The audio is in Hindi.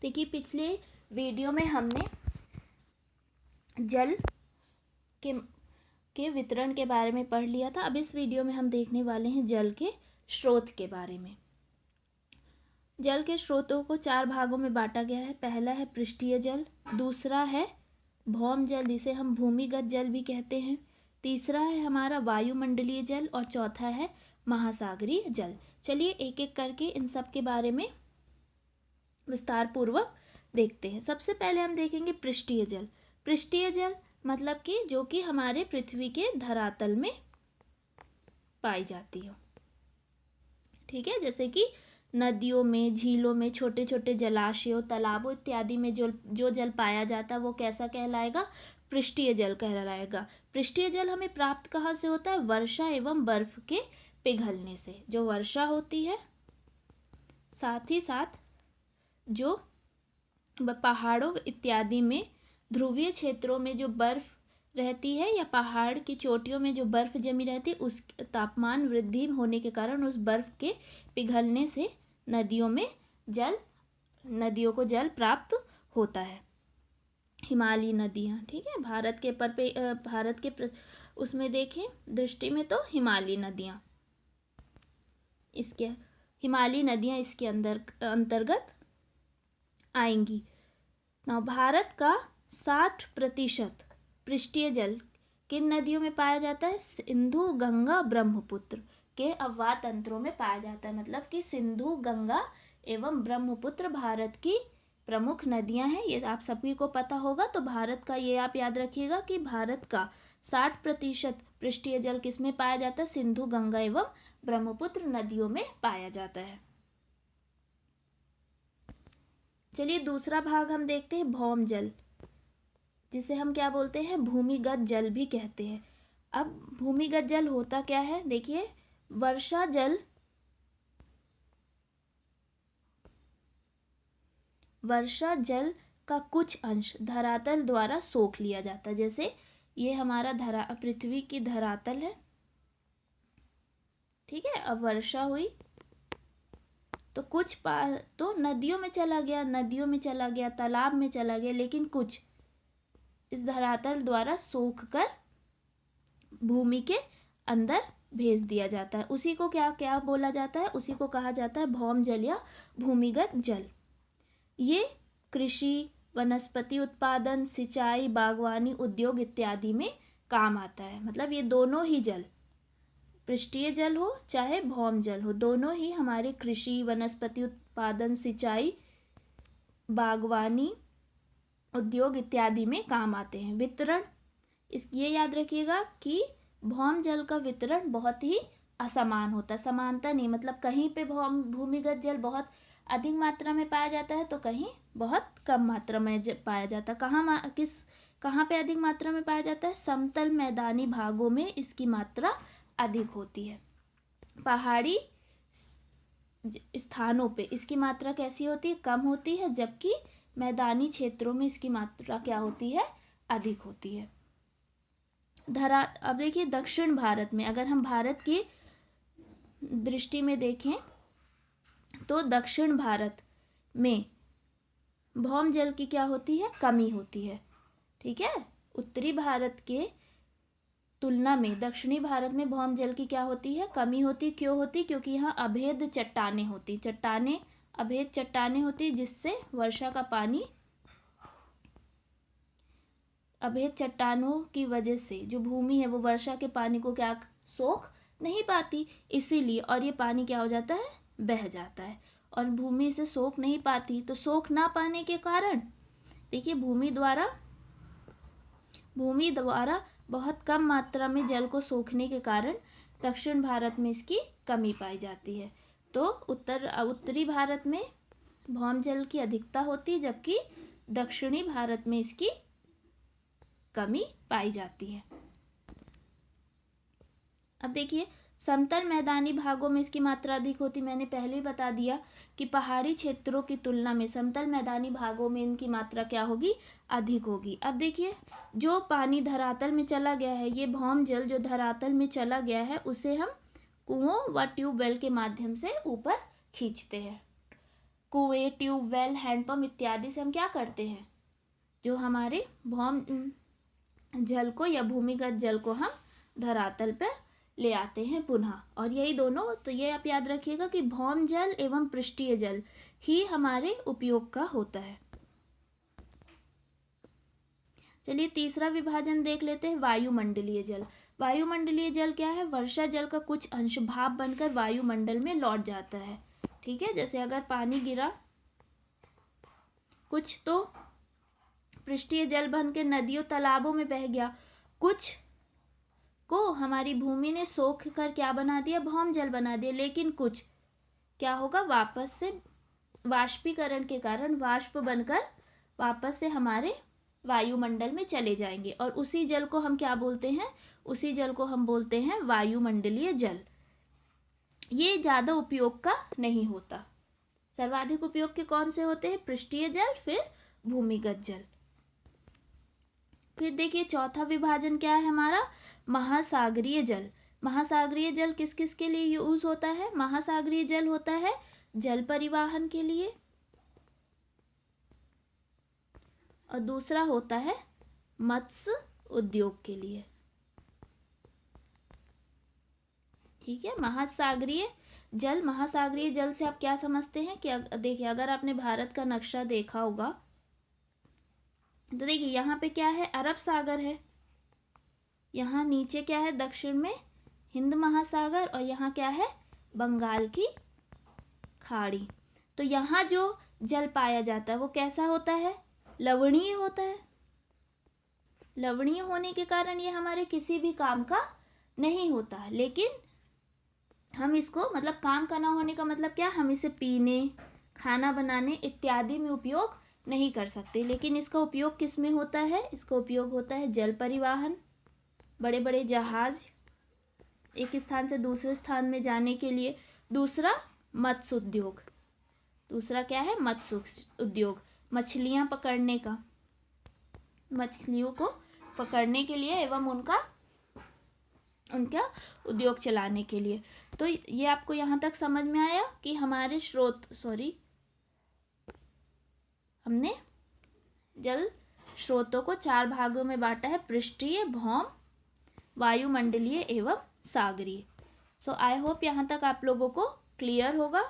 देखिए पिछले वीडियो में हमने जल के वितरण के बारे में पढ़ लिया था। अब इस वीडियो में हम देखने वाले हैं जल के स्रोत के बारे में। जल के स्रोतों को 4 भागों में बांटा गया है। पहला है पृष्ठीय जल, दूसरा है भौम जल जिसे हम भूमिगत जल भी कहते हैं, तीसरा है हमारा वायुमंडलीय जल और चौथा है महासागरीय जल। चलिए एक एक करके इन सब के बारे में विस्तार पूर्वक देखते हैं। सबसे पहले हम देखेंगे पृष्ठीय जल। पृष्ठीय जल मतलब कि जो कि हमारे पृथ्वी के धरातल में पाई जाती हो। ठीक है, जैसे कि नदियों में, झीलों में, छोटे छोटे जलाशयों, तालाबों इत्यादि में जो जल पाया जाता है वो कैसा कहलाएगा? पृष्ठीय जल कहलाएगा। पृष्ठीय जल हमें प्राप्त कहाँ से होता है? वर्षा एवं बर्फ के पिघलने से। जो वर्षा होती है, साथ ही साथ जो पहाड़ों इत्यादि में, ध्रुवीय क्षेत्रों में जो बर्फ रहती है या पहाड़ की चोटियों में जो बर्फ जमी रहती है, उस तापमान वृद्धि होने के कारण उस बर्फ के पिघलने से नदियों को जल प्राप्त होता है। हिमालयी नदियाँ, ठीक है, भारत के उसमें देखें दृष्टि में तो हिमालयी नदियाँ इसके अंतर्गत आएंगी। भारत का 60% पृष्ठीय जल किन नदियों में पाया जाता है? सिंधु, गंगा, ब्रह्मपुत्र के अववाह तंत्रों में पाया जाता है। मतलब कि सिंधु, गंगा एवं ब्रह्मपुत्र भारत की प्रमुख नदियां हैं। ये आप सभी को पता होगा। तो भारत का, ये आप याद रखिएगा कि भारत का 60% पृष्ठीय जल किसमें पाया जाता है? सिंधु, गंगा एवं ब्रह्मपुत्र नदियों में पाया जाता है। चलिए दूसरा भाग हम देखते हैं भौम जल, जिसे हम क्या बोलते हैं? भूमिगत जल भी कहते हैं। अब भूमिगत जल होता क्या है? देखिए, वर्षा जल का कुछ अंश धरातल द्वारा सोख लिया जाता है। जैसे ये हमारा पृथ्वी की धरातल है, ठीक है। अब वर्षा हुई तो कुछ तो नदियों में चला गया, तालाब में चला गया, लेकिन कुछ इस धरातल द्वारा सोख कर भूमि के अंदर भेज दिया जाता है। उसी को क्या बोला जाता है? उसी को कहा जाता है भौम जल या भूमिगत जल। ये कृषि, वनस्पति उत्पादन, सिंचाई, बागवानी, उद्योग इत्यादि में काम आता है। मतलब ये दोनों ही जल, पृष्ठीय जल हो चाहे भौम जल हो, दोनों ही हमारे कृषि, वनस्पति उत्पादन, सिंचाई, बागवानी, उद्योग इत्यादि में काम आते हैं। वितरण, ये याद रखिएगा कि भौम जल का वितरण बहुत ही असमान होता है। समानता नहीं, मतलब कहीं पे भूमिगत जल बहुत अधिक मात्रा में पाया जाता है तो कहीं बहुत कम मात्रा में पाया जाता है। कहाँ पे अधिक मात्रा में पाया जाता है? समतल मैदानी भागों में इसकी मात्रा अधिक होती है। पहाड़ी स्थानों पे इसकी मात्रा कैसी होती है? कम होती है, जबकि मैदानी क्षेत्रों में इसकी मात्रा क्या होती है? अधिक होती है। अब देखिए दक्षिण भारत में, अगर हम भारत की दृष्टि में देखें तो दक्षिण भारत में भौम जल की क्या होती है? कमी होती है, ठीक है। उत्तरी भारत के तुलना में दक्षिणी भारत में भौम जल की क्या होती है? कमी होती। क्यों होती? क्योंकि यहाँ अभेद चट्टानें होती, जिससे वर्षा का पानी, अभेद चट्टानों की वजह से जो भूमि है वो वर्षा के पानी को क्या सोख नहीं पाती, इसीलिए, और ये पानी क्या हो जाता है? बह जाता है। और भूमि से सोख नहीं पाती, तो सोख ना पाने के कारण देखिए भूमि द्वारा बहुत कम मात्रा में जल को सोखने के कारण दक्षिण भारत में इसकी कमी पाई जाती है। तो उत्तरी भारत में भौम जल की अधिकता होती है, जबकि दक्षिणी भारत में इसकी कमी पाई जाती है। अब देखिए समतल मैदानी भागों में इसकी मात्रा अधिक होती। मैंने पहले ही बता दिया कि पहाड़ी क्षेत्रों की तुलना में समतल मैदानी भागों में इनकी मात्रा क्या होगी? अधिक होगी। अब देखिए जो पानी धरातल में चला गया है, ये भौम जल जो धरातल में चला गया है, उसे हम कुओं व ट्यूबवेल के माध्यम से ऊपर खींचते हैं। कुएं, ट्यूबवेल, हैंडपंप इत्यादि से हम क्या करते हैं, जो हमारे भौम जल को या भूमिगत जल को हम धरातल पर ले आते हैं पुनः। और यही दोनों, तो ये आप याद रखिएगा कि भौम जल एवं पृष्ठीय जल ही हमारे उपयोग का होता है। चलिए तीसरा विभाजन देख लेते हैं, वायुमंडलीय जल। वायुमंडलीय जल क्या है, वर्षा जल का कुछ अंश भाप बनकर वायुमंडल में लौट जाता है। ठीक है, जैसे अगर पानी गिरा कुछ तो पृष्ठीय जल बन के नदियों तालाबों में बह गया, कुछ को हमारी भूमि ने सोख कर क्या बना दिया, भौम जल बना दिया। लेकिन कुछ क्या होगा, वापस से वाष्पीकरण के कारण वाष्प बनकर वापस से हमारे वायुमंडल में चले जाएंगे, और उसी जल को हम क्या बोलते हैं, उसी जल को हम बोलते हैं वायुमंडलीय जल। ये ज़्यादा उपयोग का नहीं होता। सर्वाधिक उपयोग के कौन से होते हैं, पृष्ठीय जल, फिर भूमिगत जल। फिर देखिए चौथा विभाजन क्या है हमारा, महासागरीय जल। महासागरीय जल किस किस के लिए यूज होता है, महासागरीय जल होता है जल परिवहन के लिए, और दूसरा होता है मत्स्य उद्योग के लिए। ठीक है, महासागरीय जल, महासागरीय जल से आप क्या समझते हैं कि देखिए अगर आपने भारत का नक्शा देखा होगा तो देखिए यहाँ पे क्या है, अरब सागर है, यहाँ नीचे क्या है, दक्षिण में हिंद महासागर, और यहाँ क्या है, बंगाल की खाड़ी। तो यहाँ जो जल पाया जाता है वो कैसा होता है, लवणीय होता है। लवणीय होने के कारण ये हमारे किसी भी काम का नहीं होता है, लेकिन हम इसको, मतलब काम का ना होने का मतलब क्या, हम इसे पीने, खाना बनाने इत्यादि में उपयोग नहीं कर सकते। लेकिन इसका उपयोग किस में होता है, इसका उपयोग होता है जल परिवहन, बड़े बड़े जहाज एक स्थान से दूसरे स्थान में जाने के लिए। दूसरा मत्स्य उद्योग, दूसरा क्या है, मत्स्य उद्योग, मछलियां पकड़ने का, मछलियों को पकड़ने के लिए एवं उनका उद्योग चलाने के लिए। तो ये आपको यहाँ तक समझ में आया कि हमारे हमने जल स्रोतों को 4 भागों में बांटा है, पृष्ठीय, भौम, वायुमंडलीय एवं सागरीय। सो आई होप यहाँ तक आप लोगों को क्लियर होगा।